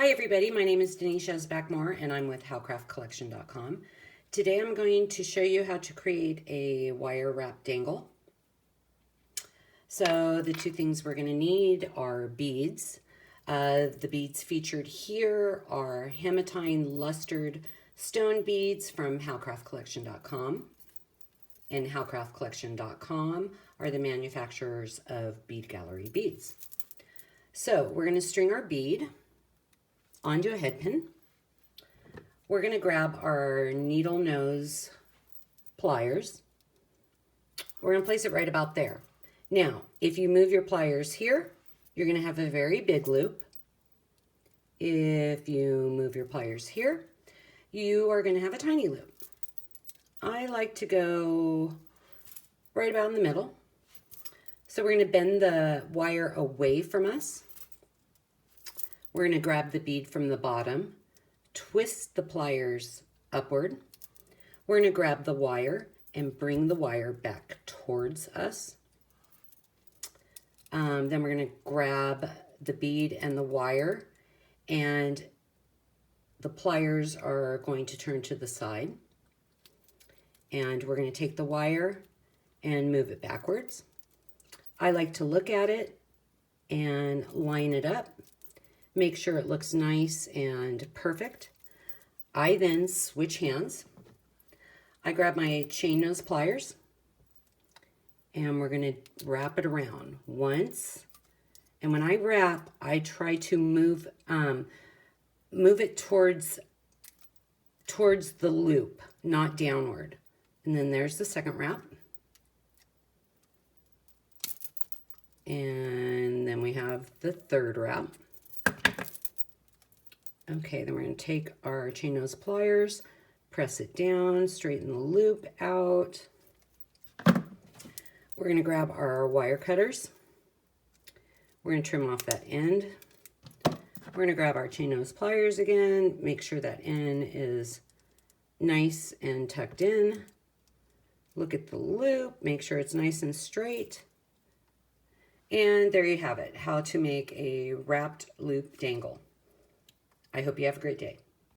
Hi everybody, my name is Denise Yezbak Moore and I'm with howcraftcollection.com. Today I'm going to show you how to create a wire wrap dangle. So the two things we're going to need are beads. The beads featured here are hematine lustered stone beads from howcraftcollection.com. And howcraftcollection.com are the manufacturers of bead gallery beads. So we're going to string our bead onto a head pin. We're going to grab our needle nose pliers. We're going to place it right about there. Now, if you move your pliers here, you're going to have a very big loop. If you move your pliers here, you are going to have a tiny loop. I like to go right about in the middle. So we're going to bend the wire away from us. We're going to grab the bead from the bottom, twist the pliers upward. We're going to grab the wire and bring the wire back towards us. Then we're going to grab the bead and the wire, and the pliers are going to turn to the side. And we're going to take the wire and move it backwards. I like to look at it and line it up. Make sure it looks nice and perfect. I then switch hands. I grab my chain nose pliers and we're going to wrap it around once. And when I wrap, I try to move it towards the loop, not downward. And then there's the second wrap. And then we have the third wrap. Okay, then we're going to take our chain nose pliers, press it down, straighten the loop out. We're going to grab our wire cutters. We're going to trim off that end. We're going to grab our chain nose pliers again, make sure that end is nice and tucked in. Look at the loop, make sure it's nice and straight. And there you have it, how to make a wrapped loop dangle. I hope you have a great day.